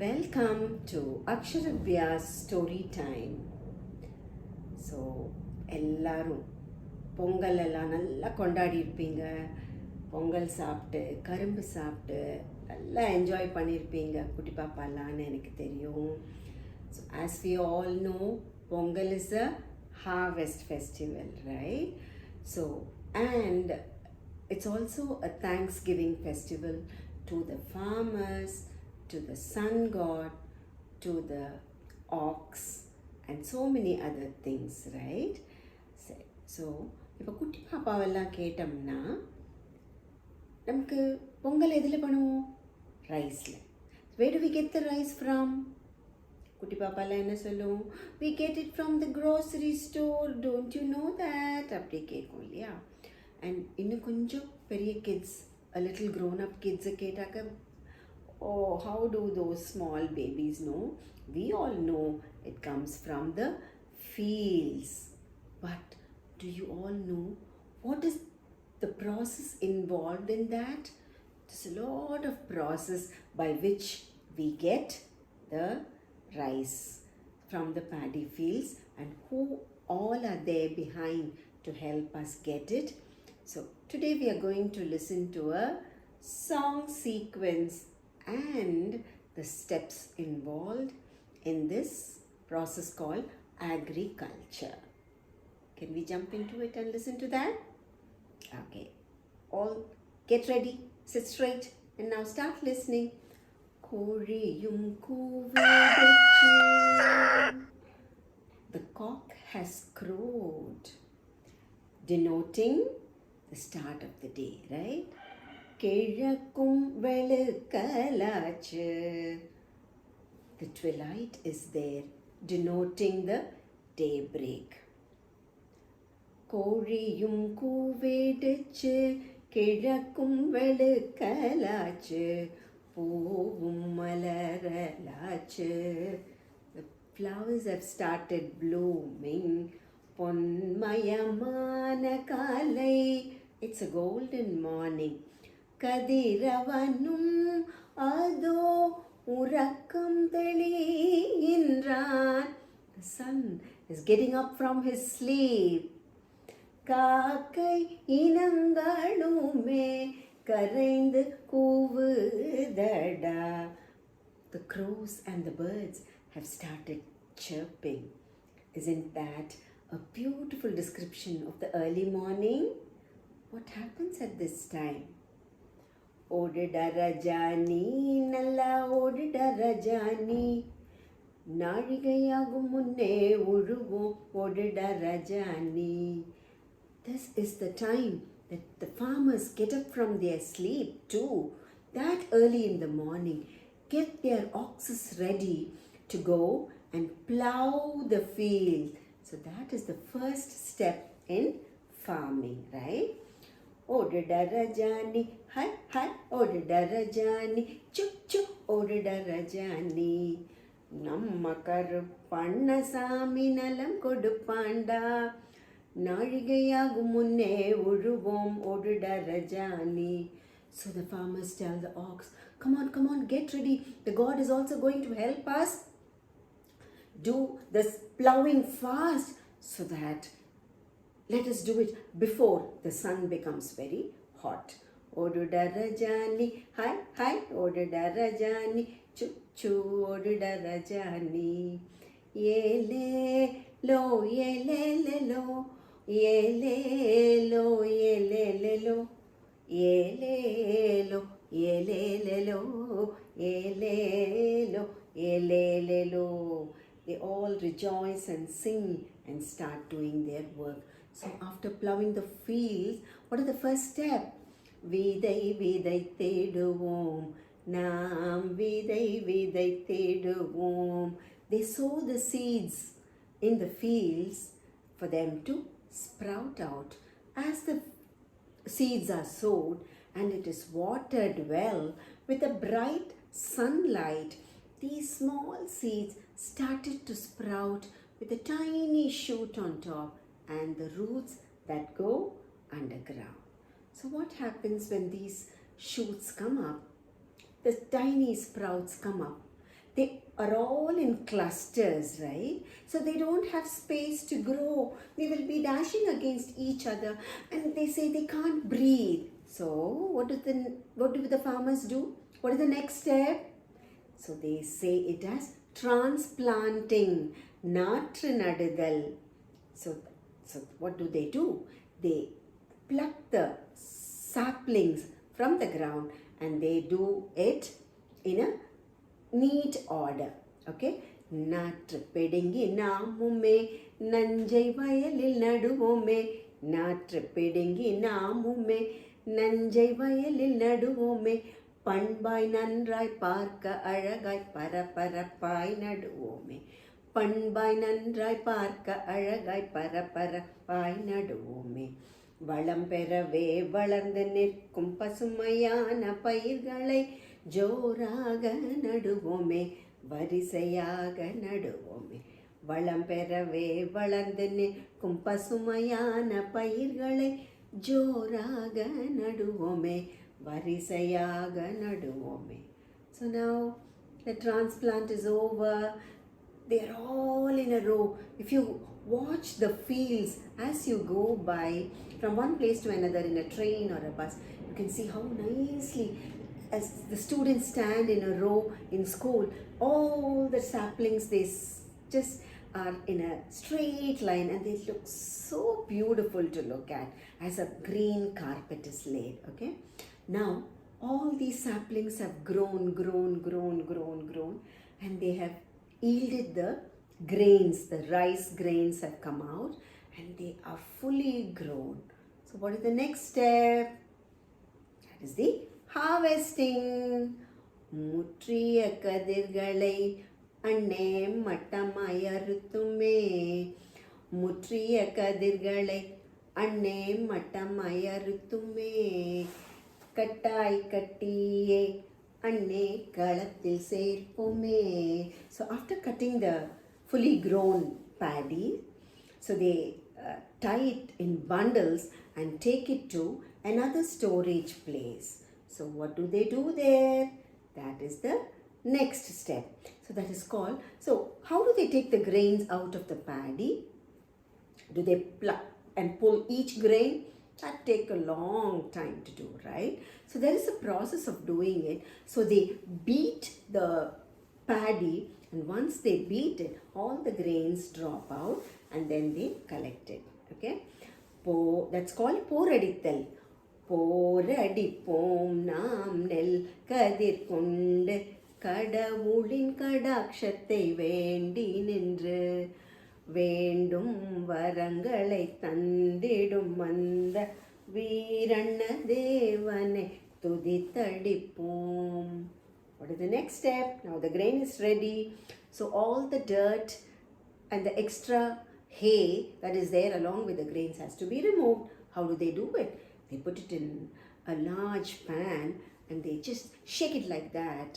Welcome to Aksharadhya's story time. So எல்லாரும் பொங்கல் எல்லாம் நல்லா கொண்டாடி இருப்பீங்க. பொங்கல் சாப்பிட்டு கரும்பு சாப்பிட்டு நல்லா என்ஜாய் பண்ணியிருப்பீங்க குட்டி பாப்பாலான்னு எனக்கு தெரியும். So as we all know, Pongal is a harvest festival, right? So, and it's also a Thanksgiving festival to the farmers, to the sun god, to the ox, and so many other things, right? So இப்போ குட்டி பாப்பாவெல்லாம் கேட்டோம்னா நமக்கு பொங்கல் எதில் பண்ணுவோம்? ரைஸில். Where do we get the rice from? குட்டி பாப்பாலாம் என்ன சொல்லும்? We get it from the grocery store, don't you know that? அப்படி கேட்கும் இல்லையா? And இன்னும் கொஞ்சம் பெரிய kids, a little grown up kids கேட்டாக்க, oh, how do those small babies know? We all know it comes from the fields. But do you all know what is the process involved in that? There's a lot of process by which we get the rice from the paddy fields, and who all are there behind to help us get it. So today we are going to listen to a song sequence and the steps involved in this process called agriculture. Can we jump into it and listen to that? Okay, all get ready, sit straight, and now start listening. கோழியும் கூவிடுச்சு. The cock has crowed, denoting the start of the day, right? கிழக்கும் வெளுக்கலாச்சு. The twilight is there, denoting the daybreak. கோழியும் கூவிடுச்சு, கிழக்கும் வெளுக்கலாச்சு, பூவும் மலரலாச்சு. The flowers have started blooming. பொன்மயமான காலை, it's a golden morning. கதிரவனும் அதோ உறக்கம் தெளிகின்றான். The sun is getting up from his sleep. காக்கை இனங்களுமே கரைந்து கூவுதடா. The crows and the birds have started chirping. Isn't that a beautiful description of the early morning? What happens at this time? ஓடுடா Rajani, நல்லா ஓடுடா ரஜானி, நாழிகையாகும் முன்னே உழுவோம் ஓடுடா Rajani. This is the time that the farmers get up from their sleep too, that early in the morning, get their oxes ready to go and plow the field. So that is the first step in farming, right? ஓடுடா ரஜானி, ஹை ஹை ஓடுடா ரஜானி, சு சு ஓடுடா ரஜானி, நம்ம கருப்பண்ணசாமி நலம் கொடுப்பாண்டா, நாழிகையாகும் முன்னே உழுவோம் ஓடுடா Rajani. So the farmers tell the ox, come on, get ready. The God is also going to help us do this plowing fast, so that let us do it before the sun becomes very hot. Oduda rajani, hi hi, oduda rajani, chu chu, oduda rajani. Yele lo, yele le lo, yele lo, yele le lo, yele lo, yele le lo, yele lo, yele le lo. They all rejoice and sing and start doing their work. So after plowing the fields, what is the first step? விதை விதைத்திடுவோம், நாம் விதை விதைத்திடுவோம். They sow the seeds in the fields for them to sprout out. As the seeds are sowed and it is watered well with a bright sunlight, these small seeds started to sprout with a tiny shoot on top and the roots that go underground. So what happens when these shoots come up? The tiny sprouts come up. they are all in clusters, right? So they don't have space to grow. They will be dashing against each other, and they say they can't breathe. So what do the farmers do? What is the next step? So they say it as transplanting, நாற்று நடுதல். So what do? They pluck the saplings from the ground and they do it in a neat order. Okay? நாற்று பிடுங்கி நாமுமே நஞ்சை வயலில் நடுவோமே, நாற்று பிடுங்கி நாமுமே நஞ்சை வயலில் நடுவோமே, பண்பாய் நன்றாய் பார்க்க அழகாய் பரபரப்பாய் நடுவோமே, பண்பாய் நன்றாய் பார்க்க அழகாய் பரபரப்பாய் நடுவோமே, வளம் பெறவே வளர்ந்து நிற்கும் பசுமையான பயிர்களை ஜோராக நடுவோமே, வரிசையாக நடுவோமே, வளம் பெறவே வளர்ந்து நிற்கும் பசுமையான பயிர்களை ஜோராக நடுவோமே, வரிசையாக நடுவோமே. So now the transplant is over. They are all in a row. If you watch the fields as you go by from one place to another in a train or a bus, you can see how nicely as the students stand in a row in school, all the saplings, they just are in a straight line and they look so beautiful to look at as a green carpet is laid. Okay, now all these saplings have grown and they have yielded the grains. The rice grains have come out and they are fully grown. So what is the next step? That is the harvesting. முற்றிய கதிர்களை அண்ணே மட்டமாய் அறுத்துமே, முற்றிய கதிர்களை அண்ணே மட்டமாய் அறுத்துமே, கட்டாய் கட்டியே அண்ணே களத்தில் சேர்ப்போமே. So after cutting the fully grown paddy, so they tie it in bundles and take it to another storage place. So what do they do there? That is the next step. So that is called, so how do they take the grains out of the paddy? Do they pluck and pull each grain? That take a long time to do, right? So there is a process of doing it. So they beat the paddy, and once they beat it, all the grains drop out and then they collect it. Okay? That's called போரடித்தல். போரடிப்போம் நாம் நெல் கதிர் கொண்டு கடவுளின் கடாட்சத்தை வேண்டி நின்று, வேண்டும் வரங்களை தந்திடும் அந்த வீரண்ண தேவனை துதித்தடிப்போம். What is the next step? Now the grain is ready. So all the dirt and the extra hay that is there along with the grains has to be removed. How do they do it? They put it in a large pan and they just shake it like that.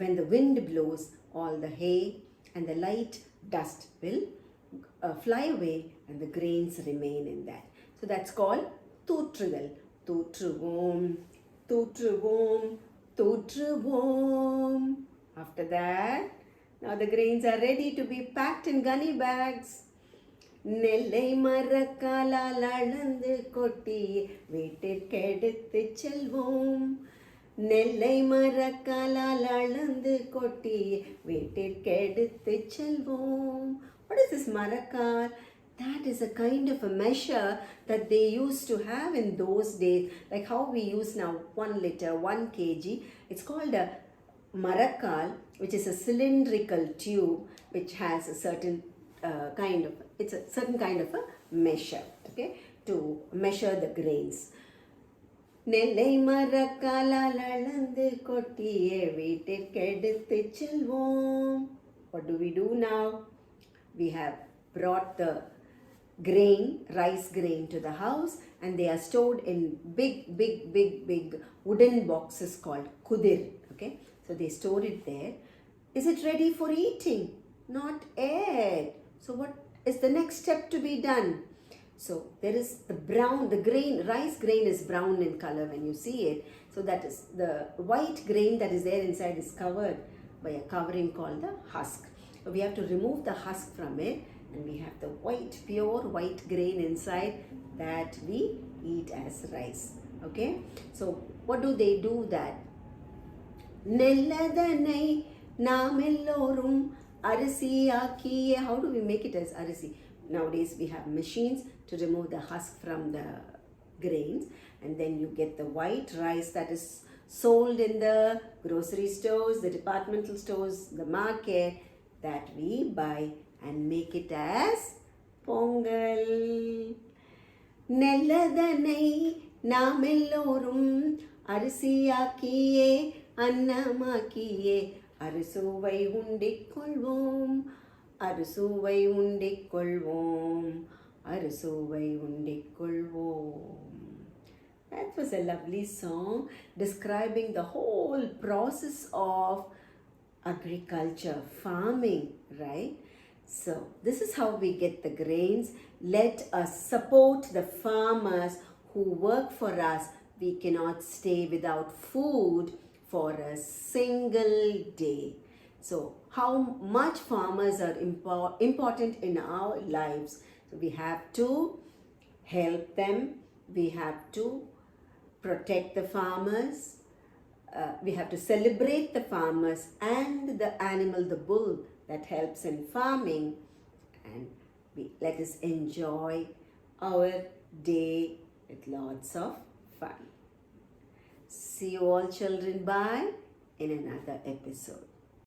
When the wind blows, all the hay and the light dust will fly away and the grains remain in that. So that's called தூற்றுதல். தூற்றுவோம், தூற்றுவோம், தூற்றுவோம். After that, now the grains are ready to be packed in gunny bags. நெல்லை மரக்காலால் அளந்து கொட்டி வீட்டிற்கு எடுத்து செல்வோம், நெல்லை மரக்காலால் அளந்து கொட்டி வீட்டிற்கு எடுத்து செல்வோம். What is this marakal? That is a kind of a measure that they used to have in those days, like how we use now 1 liter, 1 kg. It's called a marakal, which is a cylindrical tube which has a certain it's a certain kind of a measure, okay, to measure the grains. நெல்லை மரக்காலால் அளந்து கொட்டிய வீட்டிற்கு எடுத்து செல்வோம். What do we do now? We have brought the grain, rice grain to the house and they are stored in big wooden boxes called kudir. Okay, so they store it there. Is it ready for eating? Not yet. So what is the next step to be done? So there is the grain, rice grain is brown in color when you see it. So that is the white grain that is there inside is covered by a covering called the husk. So we have to remove the husk from it, and we have the white, pure white grain inside that we eat as rice. Okay, so what do they do that? நெல்லதனை நாம் எல்லோரும் அரிசியாக்கியே. How do we make it as arisi? Nowadays we have machines to remove the husk from the grains, and then you get the white rice that is sold in the grocery stores, the departmental stores, the market, that we buy and make it as pongal. நெல்லதனை நாம் எல்லோரும் அரிசியாக்கியே அன்னமாக்கியே அறுசுவை உண்டிக்கொள்வோம், அறுசுவை உண்டிக்கொள்வோம், அறுசுவை உண்டிக்கொள்வோம். That was a lovely song describing the whole process of agriculture, farming, right? So this is how we get the grains. Let us support the farmers who work for us. We cannot stay without food for a single day. So how much farmers are important in our lives. So we have to help them. We have to protect the farmers. We have to celebrate the farmers and the animal, the bull, that helps in farming. And let us enjoy our day with lots of fun. See you all children, bye in another episode.